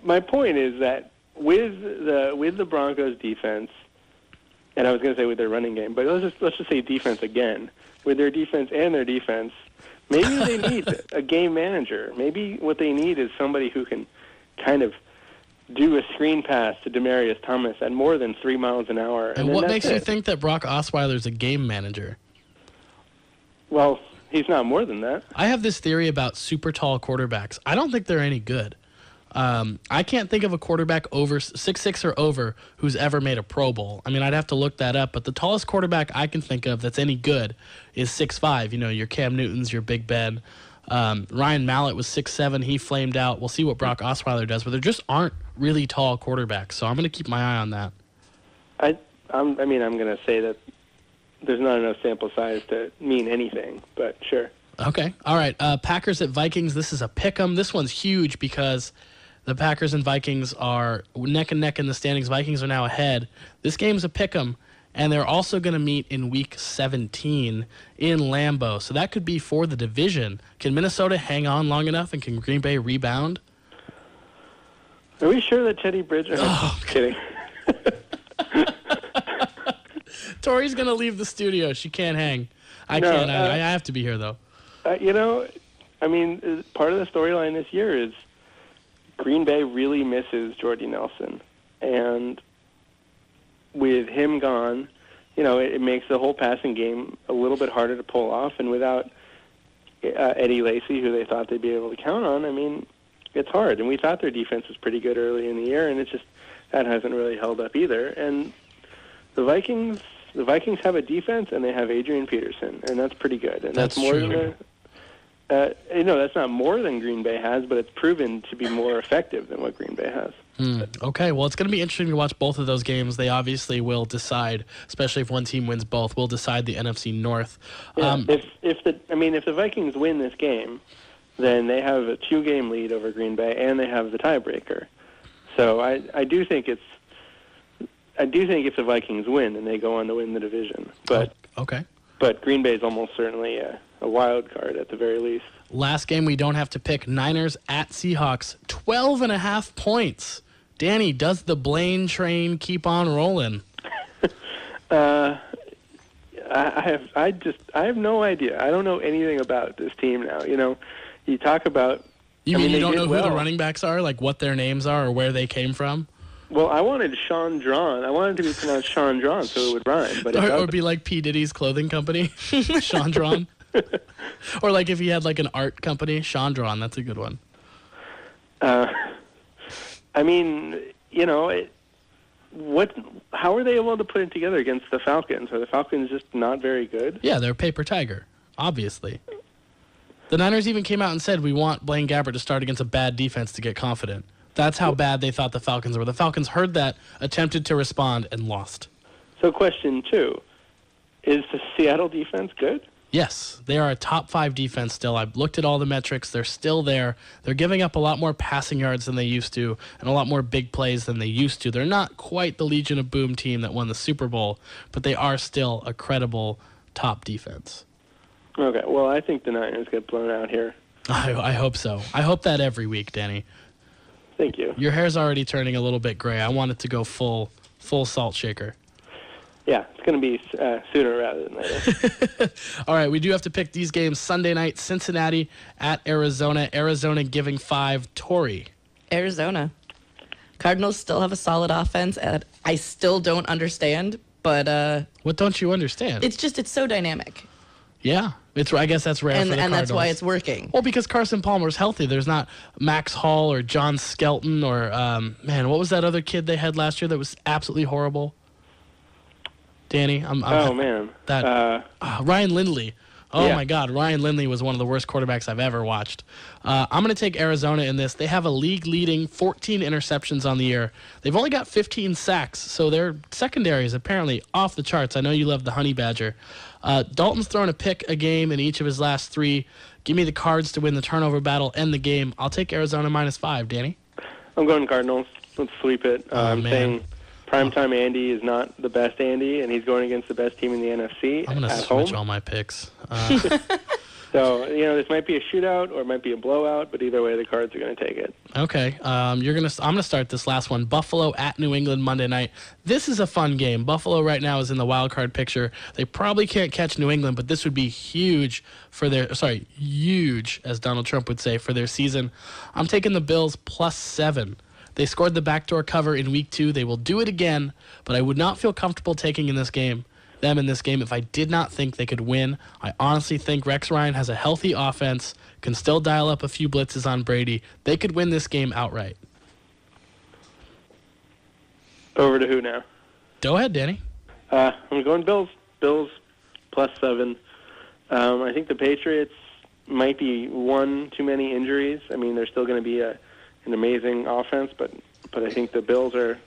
my point is that with the Broncos defense, and I was going to say with their running game, but let's just say defense again. With their defense and their defense, maybe they need a game manager. Maybe what they need is somebody who can kind of do a screen pass to Demaryius Thomas at more than 3 miles an hour. And what makes you think that Brock Osweiler's a game manager? Well, he's not more than that. I have this theory about super tall quarterbacks. I don't think they're any good. I can't think of a quarterback over 6'6" or over who's ever made a Pro Bowl. I mean, I'd have to look that up, but the tallest quarterback I can think of that's any good is 6'5". Your Cam Newtons, your Big Ben. Ryan Mallett was 6'7". He flamed out. We'll see what Brock Osweiler does, but there just aren't really tall quarterbacks, so I'm going to keep my eye on that. I'm going to say that there's not enough sample size to mean anything, but sure. Okay. All right. Packers at Vikings. This is a pick'em. This one's huge because the Packers and Vikings are neck and neck in the standings. Vikings are now ahead. This game's a pick'em, and they're also going to meet in Week 17 in Lambeau. So that could be for the division. Can Minnesota hang on long enough, and can Green Bay rebound? Are we sure that Teddy Bridgewater... Oh, kidding. Tori's going to leave the studio. She can't hang. I can't. I have to be here, though. Part of the storyline this year is Green Bay really misses Jordy Nelson. And with him gone, it makes the whole passing game a little bit harder to pull off. And without Eddie Lacy, who they thought they'd be able to count on, it's hard. And we thought their defense was pretty good early in the year, and that hasn't really held up either. And the Vikings have a defense, and they have Adrian Peterson, and that's pretty good. And that's more true. That's not more than Green Bay has, but it's proven to be more effective than what Green Bay has. Okay, well, it's going to be interesting to watch both of those games. They obviously will decide, especially if one team wins both, will decide the NFC North. Yeah, if the Vikings win this game, then they have a 2-game lead over Green Bay, and they have the tiebreaker. So I do think if the Vikings win, then they go on to win the division. But okay. But Green Bay is almost certainly a wild card at the very least. Last game we don't have to pick, Niners at Seahawks, 12.5 points. Danny, does the Blaine train keep on rolling? I have no idea. I don't know anything about this team now. You talk about. You don't know who the running backs are, like what their names are or where they came from? Well, I wanted Sean Drawn. I wanted it to be pronounced Sean Drawn so it would rhyme. But or be like P. Diddy's clothing company, Sean Drawn. Or like if he had like an art company, Sean Drawn. That's a good one. How are they able to put it together against the Falcons? Are the Falcons just not very good? Yeah, they're a paper tiger, obviously. The Niners even came out and said, we want Blaine Gabbert to start against a bad defense to get confident. That's how bad they thought the Falcons were. The Falcons heard that, attempted to respond, and lost. So question 2, is the Seattle defense good? Yes, they are a top 5 defense still. I've looked at all the metrics. They're still there. They're giving up a lot more passing yards than they used to and a lot more big plays than they used to. They're not quite the Legion of Boom team that won the Super Bowl, but they are still a credible top defense. Okay, well, I think the Niners get blown out here. I hope so. I hope that every week, Danny. Thank you. Your hair's already turning a little bit gray. I want it to go full salt shaker. Yeah, it's going to be sooner rather than later. All right, we do have to pick these games. Sunday night, Cincinnati at Arizona. Arizona giving 5. Tory. Arizona. Cardinals still have a solid offense, and I still don't understand, but... What don't you understand? It's so dynamic. Yeah, I guess that's rare for the Cardinals. And that's why it's working. Well, because Carson Palmer's healthy. There's not Max Hall or John Skelton or, what was that other kid they had last year that was absolutely horrible? Danny, Ryan Lindley. Oh, yeah. My God. Ryan Lindley was one of the worst quarterbacks I've ever watched. I'm going to take Arizona in this. They have a league-leading 14 interceptions on the year. They've only got 15 sacks, so their secondary is apparently off the charts. I know you love the Honey Badger. Dalton's thrown a pick a game in each of his last 3. Give me the Cards to win the turnover battle, end the game. I'll take Arizona -5. Danny? I'm going Cardinals. Let's sweep it. I'm saying Primetime Andy is not the best Andy, and he's going against the best team in the NFC I'm going to switch all my picks. So, this might be a shootout or it might be a blowout, but either way, the Cards are going to take it. Okay. I'm going to start this last one. Buffalo at New England Monday night. This is a fun game. Buffalo right now is in the wild card picture. They probably can't catch New England, but this would be huge huge, as Donald Trump would say, for their season. I'm taking the Bills +7. They scored the backdoor cover in week 2. They will do it again, but I would not feel comfortable taking them in this game if I did not think they could win. I honestly think Rex Ryan has a healthy offense, can still dial up a few blitzes on Brady. They could win this game outright. Over to who now? Go ahead, Danny. I'm going Bills. Bills +7. I think the Patriots might be one too many injuries. I mean, they're still going to be an amazing offense, but I think the Bills are...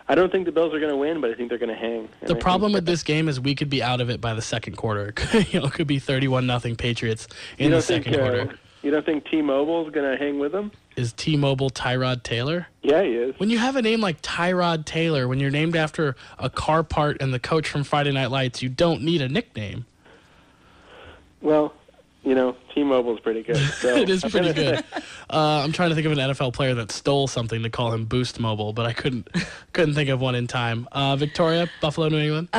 I don't think the Bills are going to win, but I think they're going to hang. The problem with this game is we could be out of it by the second quarter. It could be 31-0 Patriots in the second quarter. You don't think T-Mobile is going to hang with them? Is T-Mobile Tyrod Taylor? Yeah, he is. When you have a name like Tyrod Taylor, when you're named after a car part and the coach from Friday Night Lights, you don't need a nickname. Well, T-Mobile's pretty good. So it is pretty good. I'm trying to think of an NFL player that stole something to call him Boost Mobile, but I couldn't think of one in time. Victoria, Buffalo, New England?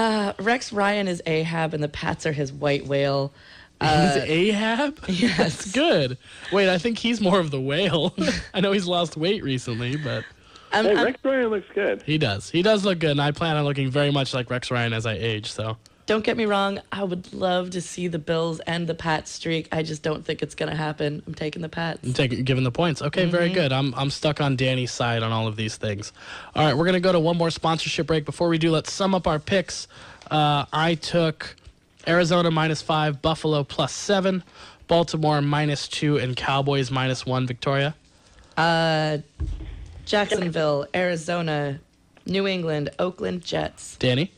Rex Ryan is Ahab, and the Pats are his white whale. He's Ahab? Yes. That's good. Wait, I think he's more of the whale. I know he's lost weight recently, but... Rex Ryan looks good. He does. He does look good, and I plan on looking very much like Rex Ryan as I age, so... Don't get me wrong, I would love to see the Bills end the Pats streak. I just don't think it's going to happen. I'm taking the Pats. Giving the points. Okay, Very good. I'm stuck on Danny's side on all of these things. All right, we're going to go to one more sponsorship break. Before we do, let's sum up our picks. I took Arizona -5, Buffalo +7, Baltimore -2, and Cowboys -1. Victoria? Jacksonville, Arizona, New England, Oakland Jets. Danny?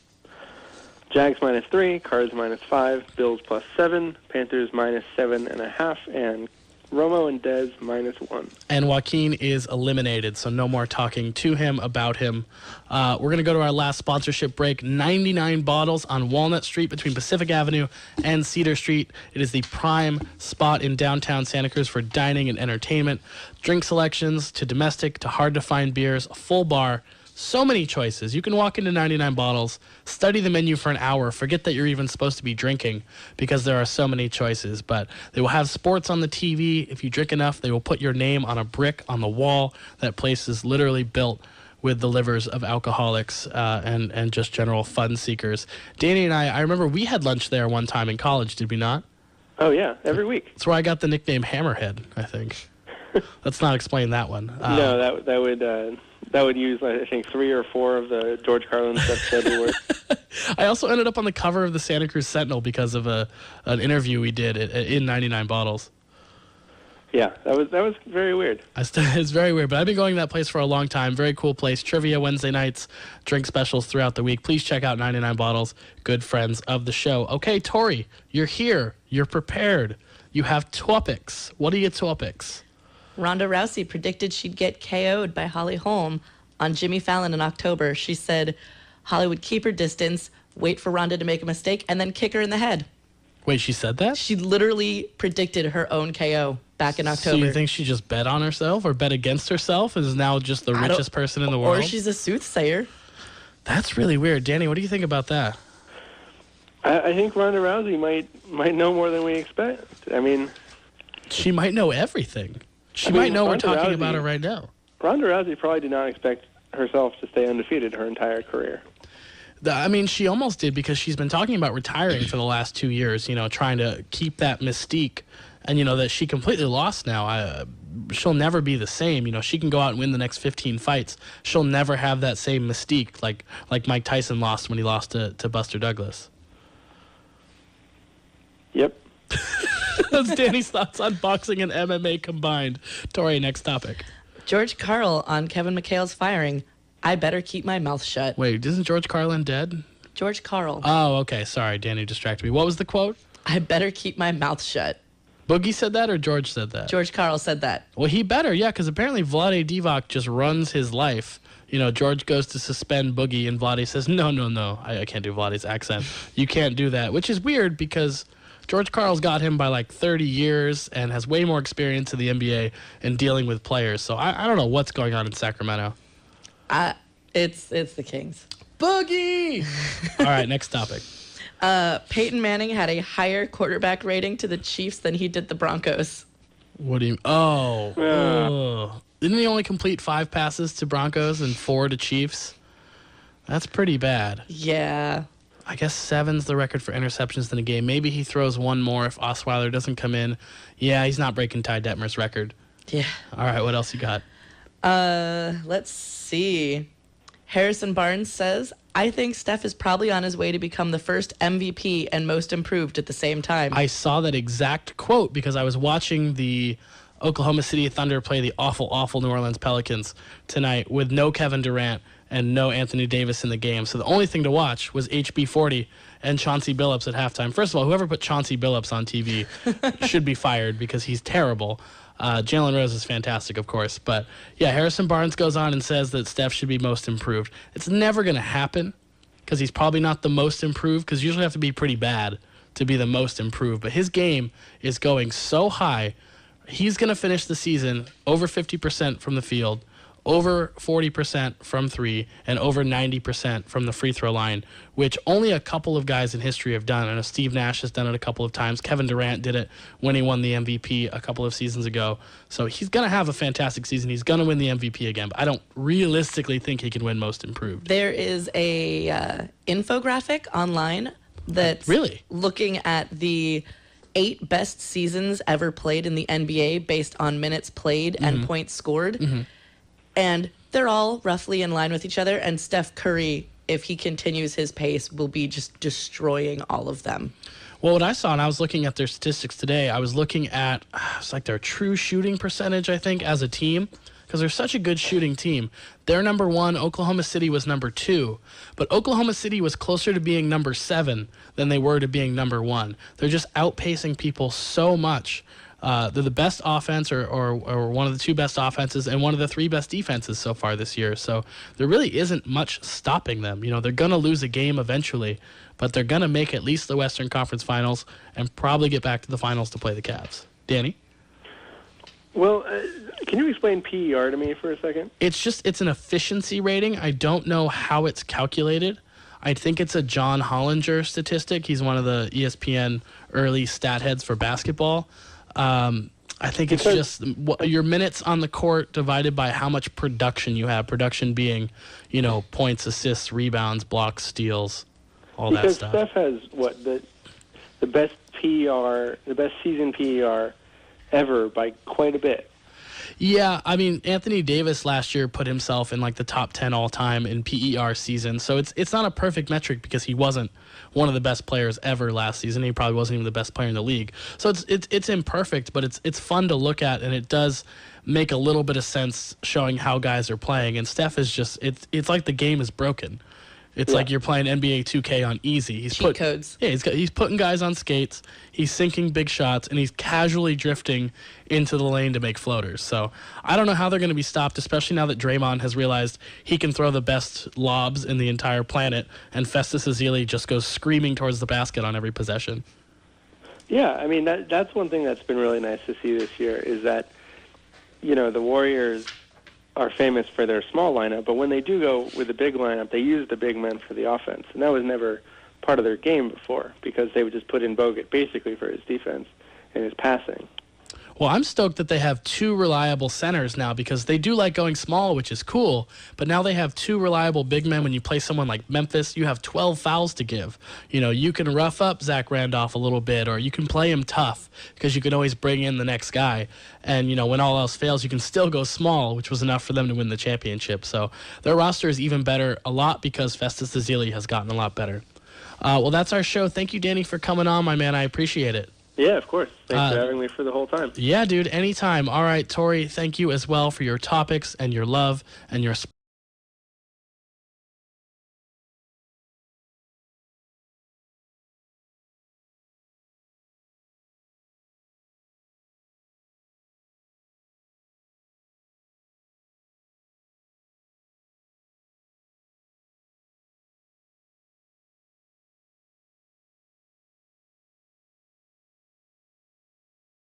Jags -3, Cards -5, Bills +7, Panthers -7.5, and Romo and Dez -1. And Joaquin is eliminated, so no more talking to him, about him. We're going to go to our last sponsorship break. 99 Bottles on Walnut Street between Pacific Avenue and Cedar Street. It is the prime spot in downtown Santa Cruz for dining and entertainment. Drink selections to domestic to hard-to-find beers, a full bar. So many choices. You can walk into 99 Bottles, study the menu for an hour, forget that you're even supposed to be drinking because there are so many choices. But they will have sports on the TV. If you drink enough, they will put your name on a brick on the wall. That place is literally built with the livers of alcoholics and just general fun seekers. Danny and I remember we had lunch there one time in college, did we not? Oh, yeah, every week. That's where I got the nickname Hammerhead, I think. Let's not explain that one. No, that would use, I think, 3 or 4 of the George Carlin steps to every word. I also ended up on the cover of the Santa Cruz Sentinel because of an interview we did in 99 Bottles. Yeah, that was very weird. It's very weird, but I've been going to that place for a long time. Very cool place. Trivia Wednesday nights, drink specials throughout the week. Please check out 99 Bottles, good friends of the show. Okay, Tory, you're here. You're prepared. You have topics. What are your topics? Ronda Rousey predicted she'd get KO'd by Holly Holm on Jimmy Fallon in October. She said Holly would keep her distance, wait for Ronda to make a mistake, and then kick her in the head. Wait, she said that? She literally predicted her own KO back in October. So you think she just bet on herself or bet against herself and is now just the richest person in the world? Or she's a soothsayer. That's really weird. Danny, what do you think about that? I think Ronda Rousey might know more than we expect. I mean, she might know everything. She might know we're talking about her right now. Ronda Rousey probably did not expect herself to stay undefeated her entire career. I mean, she almost did because she's been talking about retiring for the last 2 years, trying to keep that mystique. And, that she completely lost now. She'll never be the same. She can go out and win the next 15 fights. She'll never have that same mystique like Mike Tyson lost when he lost to Buster Douglas. Yep. That's Danny's thoughts on boxing and MMA combined. Tori, next topic. George Karl on Kevin McHale's firing. I better keep my mouth shut. Wait, isn't George Carlin dead? George Karl. Oh, okay. Sorry, Danny distracted me. What was the quote? I better keep my mouth shut. Boogie said that or George said that? George Karl said that. Well, he better, yeah, because apparently Vlade Divac just runs his life. George goes to suspend Boogie and Vlade says, no. I can't do Vlade's accent. You can't do that, which is weird because George Karl's got him by like 30 years and has way more experience in the NBA and dealing with players. So I don't know what's going on in Sacramento. It's the Kings. Boogie! All right, next topic. Peyton Manning had a higher quarterback rating to the Chiefs than he did the Broncos. What do you... Oh. Didn't he only complete 5 passes to Broncos and 4 to Chiefs? That's pretty bad. Yeah. I guess 7's the record for interceptions in a game. Maybe he throws one more if Osweiler doesn't come in. Yeah, he's not breaking Ty Detmer's record. Yeah. All right, what else you got? Let's see. Harrison Barnes says, I think Steph is probably on his way to become the first MVP and most improved at the same time. I saw that exact quote because I was watching the Oklahoma City Thunder play the awful New Orleans Pelicans tonight with no Kevin Durant and no Anthony Davis in the game. So the only thing to watch was HB40 and Chauncey Billups at halftime. First of all, whoever put Chauncey Billups on TV should be fired because he's terrible. Jalen Rose is fantastic, of course. But, yeah, Harrison Barnes goes on and says that Steph should be most improved. It's never going to happen because he's probably not the most improved because you usually have to be pretty bad to be the most improved. But his game is going so high. He's going to finish the season over 50% from the field, over 40% from 3, and over 90% from the free throw line, which only a couple of guys in history have done. I know Steve Nash has done it a couple of times. Kevin Durant did it when he won the MVP a couple of seasons ago. So he's going to have a fantastic season. He's going to win the MVP again, but I don't realistically think he can win most improved. There is a infographic online that's really looking at the 8 best seasons ever played in the NBA based on minutes played and points scored. Mm-hmm. And they're all roughly in line with each other. And Steph Curry, if he continues his pace, will be just destroying all of them. Well, what I saw, and I was looking at their statistics today, I was looking at, it's like their true shooting percentage, I think, as a team. because they're such a good shooting team. They're number 1. Oklahoma City was number 2. But Oklahoma City was closer to being number 7 than they were to being number 1. They're just outpacing people so much. They're the best offense or one of the 2 best offenses and one of the 3 best defenses so far this year. So there really isn't much stopping them. They're going to lose a game eventually, but they're going to make at least the Western Conference Finals and probably get back to the finals to play the Cavs. Danny? Well, can you explain PER to me for a second? It's an efficiency rating. I don't know how it's calculated. I think it's a John Hollinger statistic. He's one of the ESPN early stat heads for basketball. I think it's just your minutes on the court divided by how much production you have. Production being, points, assists, rebounds, blocks, steals, all that stuff. Because Steph has the best PER, the best season PER ever by quite a bit. Yeah, I mean, Anthony Davis last year put himself in like the top 10 all time in PER season. So it's not a perfect metric because he wasn't one of the best players ever last season. He probably wasn't even the best player in the league. So it's imperfect, but it's fun to look at, and it does make a little bit of sense showing how guys are playing. And Steph is just it's like the game is broken. It's like you're playing NBA 2K on easy. He's cheat codes. Yeah, he's putting guys on skates. He's sinking big shots, and he's casually drifting into the lane to make floaters. So I don't know how they're going to be stopped, especially now that Draymond has realized he can throw the best lobs in the entire planet, and Festus Ezeli just goes screaming towards the basket on every possession. Yeah, I mean, that's one thing that's been really nice to see this year is that, the Warriors are famous for their small lineup, but when they do go with the big lineup, they use the big men for the offense. And that was never part of their game before because they would just put in Bogut basically for his defense and his passing. Well, I'm stoked that they have 2 reliable centers now because they do like going small, which is cool, but now they have 2 reliable big men. When you play someone like Memphis, you have 12 fouls to give. You can rough up Zach Randolph a little bit, or you can play him tough because you can always bring in the next guy. And, when all else fails, you can still go small, which was enough for them to win the championship. So their roster is even better a lot because Festus Ezeli has gotten a lot better. Well, that's our show. Thank you, Danny, for coming on, my man. I appreciate it. Yeah, of course. Thanks for having me for the whole time. Yeah, dude, anytime. All right, Tory, thank you as well for your topics and your love and your support.